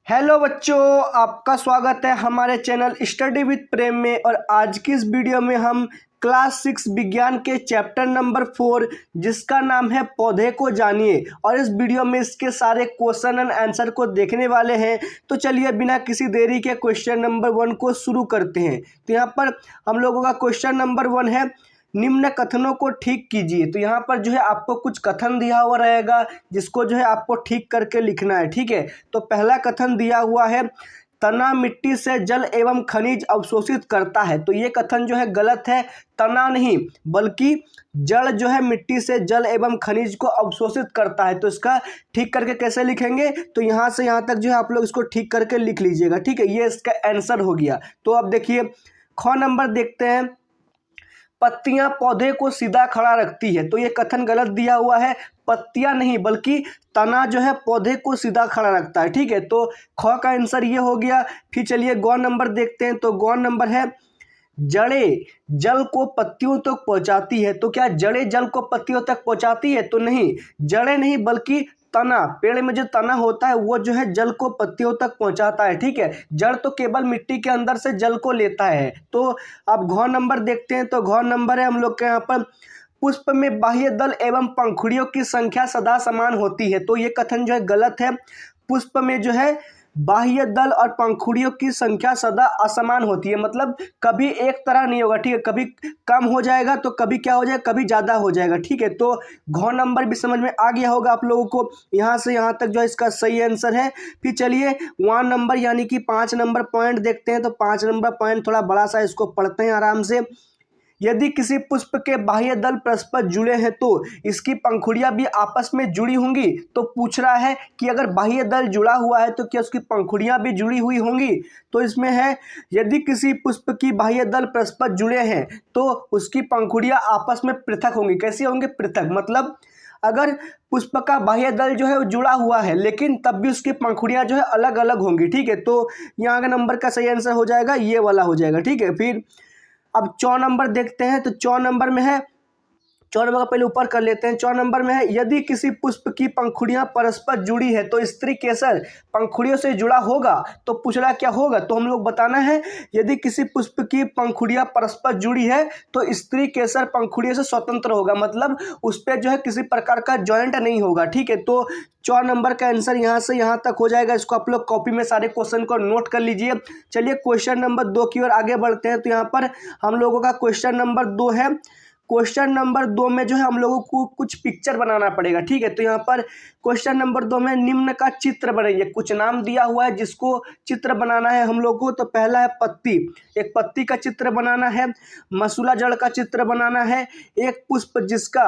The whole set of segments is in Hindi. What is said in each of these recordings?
हेलो बच्चों, आपका स्वागत है हमारे चैनल स्टडी विद प्रेम में। और आज की इस वीडियो में हम क्लास 6 विज्ञान के चैप्टर नंबर 4 जिसका नाम है पौधे को जानिए, और इस वीडियो में इसके सारे क्वेश्चन एंड आंसर को देखने वाले हैं। तो चलिए बिना किसी देरी के क्वेश्चन नंबर 1 को शुरू करते हैं। तो यहाँ पर हम लोगों का क्वेश्चन नंबर 1 है, निम्न कथनों को ठीक कीजिए। तो यहाँ पर जो है आपको कुछ कथन दिया हुआ रहेगा जिसको जो है आपको ठीक करके लिखना है। ठीक है, तो पहला कथन दिया हुआ है, तना मिट्टी से जल एवं खनिज अवशोषित करता है। तो ये कथन जो है गलत है। तना नहीं बल्कि जड़ जो है मिट्टी से जल एवं खनिज को अवशोषित करता है। तो इसका ठीक करके कैसे लिखेंगे, तो यहाँ से यहाँ तक जो है आप लोग इसको ठीक करके लिख लीजिएगा। ठीक है, ये इसका आंसर हो गया। तो अब देखिए ख नंबर देखते हैं, पत्तियां पौधे को सीधा खड़ा रखती है। तो ये कथन गलत दिया हुआ है। पत्तियां नहीं बल्कि तना जो है पौधे को सीधा खड़ा रखता है। ठीक है, तो ख का आंसर ये हो गया। फिर चलिए गौ नंबर देखते हैं। तो गौ नंबर है, जड़ें जल को पत्तियों तक पहुंचाती है। तो क्या जड़ें जल को पत्तियों तक पहुंचाती है? तो नहीं, जड़ें नहीं बल्कि तना, पेड़ में जो तना होता है वो जो है जल को पत्तियों तक पहुंचाता है। ठीक है, जड़ तो केवल मिट्टी के अंदर से जल को लेता है। तो अब घ नंबर देखते हैं। तो घ नंबर है हम लोग के यहाँ पर, पुष्प में बाह्य दल एवं पंखुड़ियों की संख्या सदा समान होती है। तो ये कथन जो है गलत है। पुष्प में जो है बाह्य दल और पंखुड़ियों की संख्या सदा असमान होती है, मतलब कभी एक तरह नहीं होगा। ठीक है, कभी कम हो जाएगा तो कभी क्या हो जाएगा, कभी ज़्यादा हो जाएगा। ठीक है, तो घ नंबर भी समझ में आ गया होगा आप लोगों को। यहाँ से यहाँ तक जो है इसका सही आंसर है। फिर चलिए 1 नंबर यानी कि 5 नंबर पॉइंट देखते हैं। तो 5 नंबर पॉइंट थोड़ा बड़ा सा, इसको पढ़ते हैं आराम से। यदि किसी पुष्प के बाह्य दल परस्पर जुड़े हैं तो इसकी पंखुड़ियां भी आपस में जुड़ी होंगी। तो पूछ रहा है कि अगर बाह्य दल जुड़ा हुआ है तो क्या उसकी पंखुड़ियां भी जुड़ी हुई होंगी? तो इसमें है, यदि किसी पुष्प की बाह्य दल परस्पर जुड़े हैं तो उसकी पंखुड़ियां आपस में पृथक होंगी। कैसी होंगी? पृथक। मतलब अगर पुष्प का बाह्य दल जो है वो जुड़ा हुआ है लेकिन तब भी उसकी पंखुड़ियां जो है अलग अलग होंगी। ठीक है, तो यहाँ का नंबर का सही आंसर हो जाएगा, ये वाला हो जाएगा। ठीक है, फिर अब 4 नंबर देखते हैं। तो 4 नंबर में है, 4 नंबर का पहले ऊपर कर लेते हैं। 4 नंबर में है, यदि किसी पुष्प की पंखुड़ियां परस्पर जुड़ी है तो स्त्री केसर पंखुड़ियों से जुड़ा होगा। तो पूछ रहा क्या होगा, तो हम लोग बताना है, यदि किसी पुष्प की पंखुड़ियां परस्पर जुड़ी है तो स्त्री केसर पंखुड़ियों से स्वतंत्र होगा, मतलब उस पर जो है किसी प्रकार का जॉइंट नहीं होगा। ठीक है, तो 4 नंबर का आंसर यहाँ से यहाँ तक हो जाएगा। इसको आप लोग कॉपी में सारे क्वेश्चन को नोट कर लीजिए। चलिए क्वेश्चन नंबर 2 की ओर आगे बढ़ते हैं। तो यहाँ पर हम लोगों का क्वेश्चन नंबर 2 है। क्वेश्चन नंबर 2 में जो है हम लोगों को कुछ पिक्चर बनाना पड़ेगा। ठीक है, तो यहाँ पर क्वेश्चन नंबर 2 में निम्न का चित्र बनाइए। कुछ नाम दिया हुआ है जिसको चित्र बनाना है हम लोग को। तो पहला है पत्ती, एक पत्ती का चित्र बनाना है। मसूला जड़ का चित्र बनाना है। एक पुष्प जिसका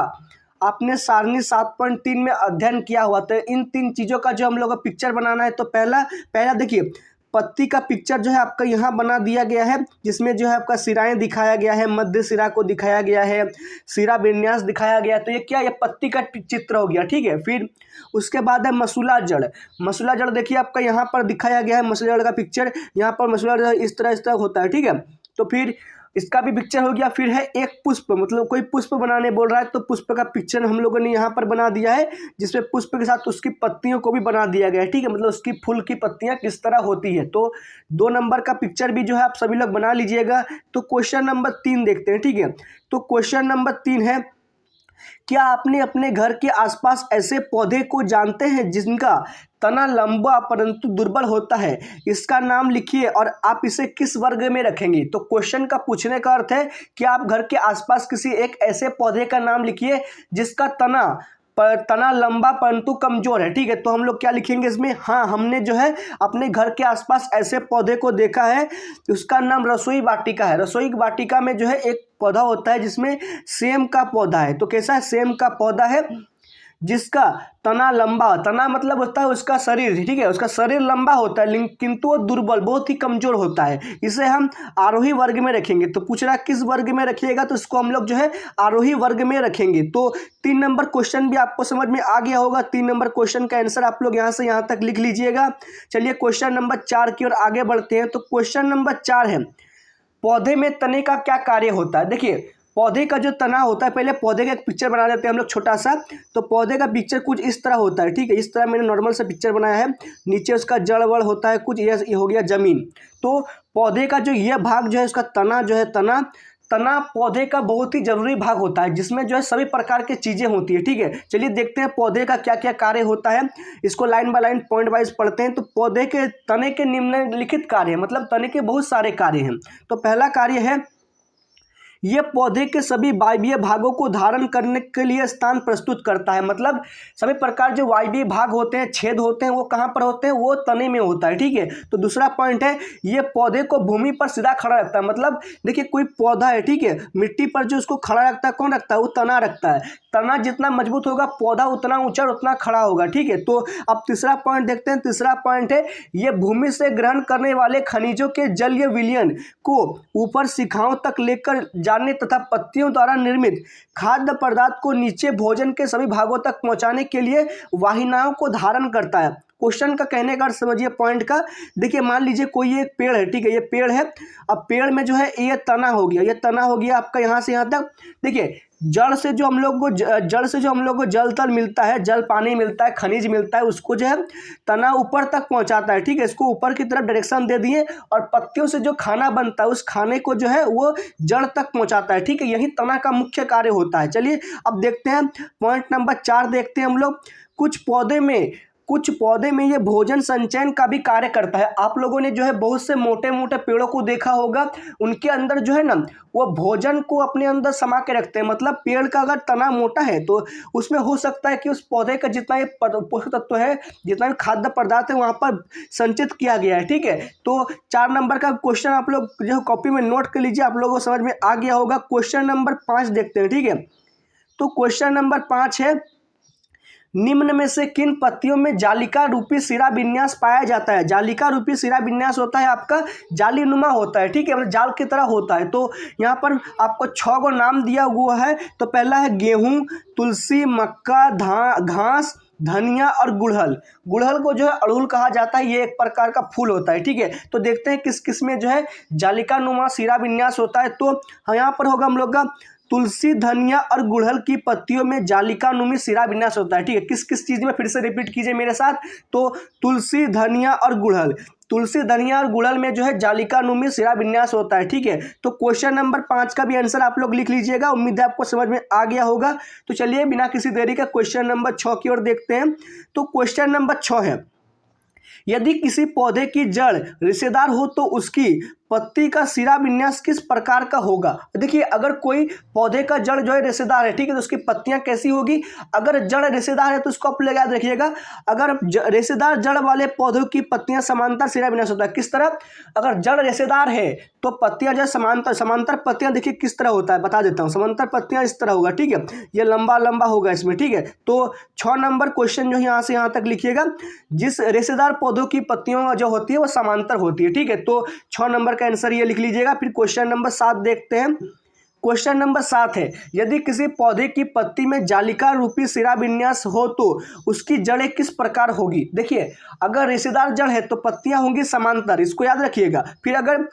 आपने सारणी 7.3 में अध्ययन किया हुआ। तो इन 3 चीज़ों का जो हम लोग को पिक्चर बनाना है। तो पहला देखिए, पत्ती का पिक्चर जो है आपका यहाँ बना दिया गया है, जिसमें जो है आपका सिराएं दिखाया गया है, मध्य सिरा को दिखाया गया है, सिरा विन्यास दिखाया गया है। तो ये क्या, ये पत्ती का चित्र हो गया। ठीक है, फिर उसके बाद है मसूला जड़। मसूला जड़ देखिए आपका यहाँ पर दिखाया गया है, मसूला जड़ का पिक्चर। यहाँ पर मसूला जड़ इस तरह होता है। ठीक है, तो फिर इसका भी पिक्चर हो गया। फिर है एक पुष्प, मतलब कोई पुष्प बनाने बोल रहा है तो पुष्प का पिक्चर हम लोगों ने यहाँ पर बना दिया है, जिसमें पुष्प के साथ उसकी पत्तियों को भी बना दिया गया है। ठीक है, मतलब उसकी फूल की पत्तियाँ किस तरह होती है। तो 2 नंबर का पिक्चर भी जो है आप सभी लोग बना लीजिएगा। तो क्वेश्चन नंबर 3 देखते हैं। ठीक है, तो क्वेश्चन नंबर 3 है, क्या आपने अपने घर के आसपास ऐसे पौधे को जानते हैं जिनका तना लंबा परंतु दुर्बल होता है? इसका नाम लिखिए और आप इसे किस वर्ग में रखेंगे? तो क्वेश्चन का पूछने का अर्थ है कि आप घर के आसपास किसी एक ऐसे पौधे का नाम लिखिए जिसका तना लंबा परंतु कमजोर है। ठीक है, तो हम लोग क्या लिखेंगे इसमें, हाँ हमने जो है अपने घर के आसपास ऐसे पौधे को देखा है, उसका नाम रसोई वाटिका है। रसोई वाटिका में जो है एक पौधा होता है जिसमें सेम का पौधा है। तो कैसा है, सेम का पौधा है जिसका तना लंबा, तना मतलब होता है उसका शरीर। ठीक है, उसका शरीर लंबा होता है किंतु वो दुर्बल, बहुत ही कमजोर होता है। इसे हम आरोही वर्ग में रखेंगे। तो पूछ रहा है किस वर्ग में रखिएगा, तो इसको हम लोग जो है आरोही वर्ग में रखेंगे। तो 3 नंबर क्वेश्चन भी आपको समझ में आ गया होगा। 3 नंबर क्वेश्चन का आंसर आप लोग यहाँ से यहाँ तक लिख लीजिएगा। चलिए क्वेश्चन नंबर 4 की ओर आगे बढ़ते हैं। तो क्वेश्चन नंबर 4 है, पौधे में तने का क्या कार्य होता है? देखिए पौधे का जो तना होता है, पहले पौधे का एक पिक्चर बना देते हैं हम लोग छोटा सा। तो पौधे का पिक्चर कुछ इस तरह होता है, ठीक है। इस तरह मैंने नॉर्मल सा पिक्चर बनाया है। नीचे उसका जड़ वड़ होता है कुछ, ये हो गया जमीन। तो पौधे का जो यह भाग जो है, उसका तना जो है, तना पौधे का बहुत ही जरूरी भाग होता है, जिसमें जो है सभी प्रकार की चीज़ें होती है, ठीक है। चलिए देखते हैं पौधे का क्या क्या कार्य होता है, इसको line by line point wise पढ़ते हैं। तो पौधे के तने के निम्नलिखित कार्य है, मतलब तने के बहुत सारे कार्य हैं। तो पहला कार्य है, ये पौधे के सभी वायवीय भागों को धारण करने के लिए स्थान प्रस्तुत करता है। मतलब सभी प्रकार जो वायवीय भाग होते हैं, छेद होते हैं, वो कहाँ पर होते हैं, वो तने में होता है, ठीक है। तो दूसरा पॉइंट है, ये पौधे को भूमि पर सीधा खड़ा रखता है। मतलब देखिए कोई पौधा है, ठीक है, मिट्टी पर जो उसको खड़ा रखता है, कौन रखता है, वो तना रखता है। तना जितना मजबूत होगा, पौधा उतना ऊंचा और उतना खड़ा होगा, ठीक है। तो अब तीसरा पॉइंट देखते हैं। तीसरा पॉइंट है, ये भूमि से ग्रहण करने वाले खनिजों के जलीय विलयन को ऊपर शिखाओं तक लेकर जाने तथा पत्तियों द्वारा निर्मित खाद्य पदार्थ को नीचे भोजन के सभी भागों तक पहुंचाने के लिए वाहिनियों को धारण करता है। क्वेश्चन का कहने का समझिए पॉइंट का। देखिए मान लीजिए कोई एक पेड़ है, ठीक है, ये पेड़ है। अब पेड़ में जो है ये तना हो गया, ये तना हो गया आपका यहाँ से यहाँ तक। देखिए जड़ से जो हम लोग को जल तल मिलता है, जल पानी मिलता है, खनिज मिलता है, उसको जो है तना ऊपर तक पहुंचाता है, ठीक है। इसको ऊपर की तरफ डायरेक्शन दे दिए, और पत्तियों से जो खाना बनता है, उस खाने को जो है वो जड़ तक पहुंचाता है, ठीक है। यही तना का मुख्य कार्य होता है। चलिए अब देखते हैं पॉइंट नंबर 4 देखते हैं हम लोग। कुछ पौधे में ये भोजन संचयन का भी कार्य करता है। आप लोगों ने जो है बहुत से मोटे मोटे पेड़ों को देखा होगा, उनके अंदर जो है ना, वो भोजन को अपने अंदर समा के रखते हैं। मतलब पेड़ का अगर तना मोटा है तो उसमें हो सकता है कि उस पौधे का जितना ये पोषक तत्व है, जितना भी खाद्य पदार्थ है, वहाँ पर संचित किया गया है, ठीक है। तो 4 नंबर का क्वेश्चन आप लोग जो कॉपी में नोट कर लीजिए, आप लोगों को समझ में आ गया होगा। क्वेश्चन नंबर 5 देखते हैं, ठीक है। तो क्वेश्चन नंबर 5 है, निम्न में से किन पत्तियों में जालिका रूपी सिरा विन्यास पाया जाता है। जालिका रूपी सिरा विन्यास होता है आपका जालीनुमा होता है, ठीक है, मतलब जाल की तरह होता है। तो यहाँ पर आपको 6 गो नाम दिया हुआ है। तो पहला है गेहूं, तुलसी, मक्का, घास, धनिया और गुड़हल। गुड़हल को जो है अड़हुल कहा जाता है, ये एक प्रकार का फूल होता है, ठीक है। तो देखते हैं किस किस में जो है जालिका नुमा सिरा विन्यास होता है। तो यहाँ पर होगा हम लोग का तुलसी, धनिया और गुड़हल की पत्तियों में जालिका नुमी सिरा विन्यास होता है, ठीक है। किस किस चीज में, फिर से रिपीट कीजिए मेरे साथ। तो तुलसी, धनिया और गुड़हल, तुलसी, धनिया और गुड़हल में जो है जालिका नुमी सिरा विन्यास होता है, ठीक है। तो क्वेश्चन नंबर 5 का भी आंसर आप लोग लिख लीजिएगा। उम्मीद है आपको समझ में आ गया होगा। तो चलिए बिना किसी देरी का क्वेश्चन नंबर 6 की ओर देखते हैं। तो क्वेश्चन नंबर 6 है, यदि किसी पौधे की जड़ रेशेदार हो तो उसकी पत्ती का सिरा विन्यास किस प्रकार का होगा। देखिए अगर कोई पौधे का जड़ जो है रेशेदार है, ठीक है, तो उसकी पत्तियां कैसी होगी। अगर जड़ रेशेदार है तो उसको आप लोग याद रखिएगा, अगर रेशेदार जड़ वाले पौधों की पत्तियां समांतर सिरा विन्यास होता है। किस तरह, अगर जड़ रेशेदार है तो पत्तियां जो समांतर पत्तियां देखिए किस तरह होता है, बता देता हूँ। समांतर पत्तियां इस तरह होगा, ठीक है, ये लंबा लंबा होगा इसमें, ठीक है। तो 6 नंबर क्वेश्चन जो यहाँ से यहाँ तक लिखिएगा, जिस रेशेदार पौधों की पत्तियों जो होती है वो समांतर होती है, ठीक है। तो 6 नंबर का आंसर ये लिख लीजिएगा। फिर क्वेश्चन नंबर 7 देखते हैं। क्वेश्चन नंबर 7 है, यदि किसी पौधे की पत्ती में जालिका रूपी सिरा विन्यास हो तो उसकी जड़ें किस प्रकार होगी। देखिए अगर रेशेदार जड़ है तो पत्तियां होंगी समांतर, इसको याद रखिएगा। फिर अगर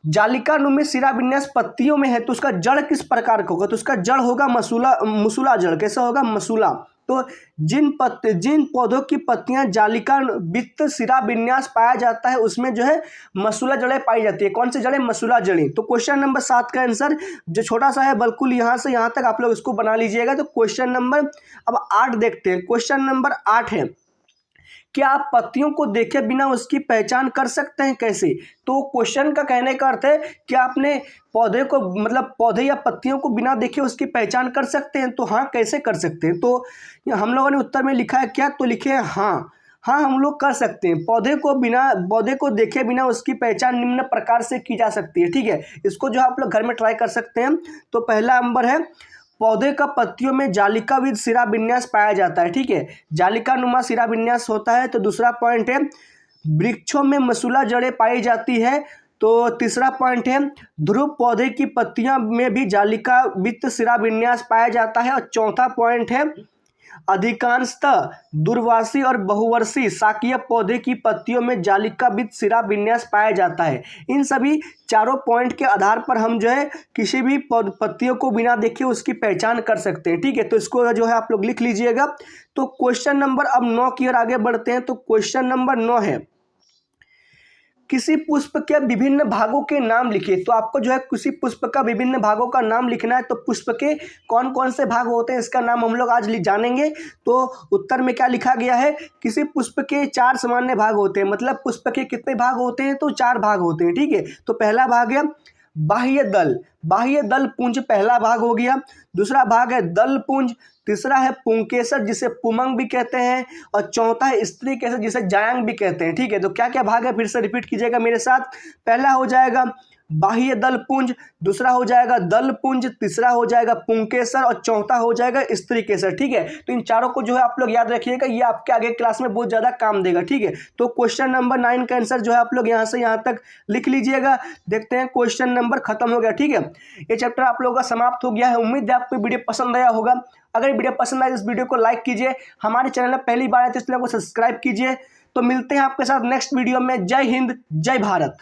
जालिका नुमी सिरा विन्यास पत्तियों में है तो उसका जड़ किस प्रकार का होगा, तो उसका जड़ होगा मसूला जड़। कैसा होगा, मसूला। तो जिन पौधों की पत्तियां जालिका वित्त सिरा विन्यास पाया जाता है उसमें जो है मसूला जड़ें पाई जाती है। कौन सी जड़ें, मसूला जड़ें। तो क्वेश्चन नंबर 7 का आंसर जो छोटा सा है बिल्कुल यहाँ से यहाँ तक आप लोग इसको बना लीजिएगा। तो क्वेश्चन नंबर अब 8 देखते हैं। क्वेश्चन नंबर 8 है, क्या आप पत्तियों को देखे बिना उसकी पहचान कर सकते हैं, कैसे। तो क्वेश्चन का कहने का अर्थ है कि आपने पौधे को, मतलब पौधे या पत्तियों को बिना देखे उसकी पहचान कर सकते हैं। तो हाँ, कैसे कर सकते हैं। तो हम लोगों ने उत्तर में लिखा है क्या, तो लिखे हैं हाँ हम लोग कर सकते हैं। पौधे को देखे बिना उसकी पहचान निम्न प्रकार से की जा सकती है, ठीक है। इसको जो आप लोग घर में ट्राई कर सकते हैं। तो पहला नंबर है, पौधे का पत्तियों में जालिका विद सिरा विन्यास पाया जाता है, ठीक है, जालिका नुमा सिरा विन्यास होता है। तो दूसरा पॉइंट है, वृक्षों में मसूला जड़ें पाई जाती है। तो तीसरा पॉइंट है, ध्रुव पौधे की पत्तियां में भी जालिका वित्त सिरा विन्यास पाया जाता है। और चौथा पॉइंट है, अधिकांशतः दूरवासी और बहुवर्षीय शाकीय पौधे की पत्तियों में जालिकाविद सिरा विन्यास पाया जाता है। इन सभी चारों पॉइंट के आधार पर हम जो है किसी भी पत्तियों को बिना देखे उसकी पहचान कर सकते हैं। ठीक है, तो इसको जो है आप लोग लिख लीजिएगा। तो क्वेश्चन नंबर अब 9 की ओर आगे बढ़ते हैं। तो क्वेश्चन नंबर 9 है, किसी पुष्प के विभिन्न भागों के नाम लिखिए। तो आपको जो है किसी पुष्प का विभिन्न भागों का नाम लिखना है। तो पुष्प के कौन कौन से भाग होते हैं इसका नाम हम लोग आज जानेंगे। तो उत्तर में क्या लिखा गया है, किसी पुष्प के 4 सामान्य भाग होते हैं। मतलब पुष्प के कितने भाग होते हैं, तो 4 भाग होते हैं। ठीक है, तो पहला भाग है बाह्य दल, बाह्य दल पुंज पहला भाग हो गया। दूसरा भाग है दल पुंज, तीसरा है पुंकेसर जिसे पुमंग भी कहते हैं, और चौथा है स्त्री केसर जिसे जायांग भी कहते हैं। ठीक है, तो क्या क्या भाग है फिर से रिपीट कीजिएगा मेरे साथ। पहला हो जाएगा बाह्य दल पुंज, दूसरा हो जाएगा दल पुंज, तीसरा हो जाएगा पुंकेसर और चौथा हो जाएगा स्त्री केसर। ठीक है, तो इन चारों को जो है आप लोग याद रखिएगा, ये आपके आगे क्लास में बहुत ज़्यादा काम देगा। ठीक है, तो क्वेश्चन नंबर 9 का आंसर जो है आप लोग यहाँ से यहाँ तक लिख लीजिएगा। देखते हैं क्वेश्चन नंबर खत्म हो गया। ठीक है, ये चैप्टर आप लोगों का समाप्त हो गया है। उम्मीद है आपको वीडियो पसंद आया होगा। अगर वीडियो पसंद आए इस वीडियो को लाइक कीजिए, हमारे चैनल में पहली बार है तो इस चैनल को सब्सक्राइब कीजिए। तो मिलते हैं आपके साथ नेक्स्ट वीडियो में। जय हिंद, जय भारत।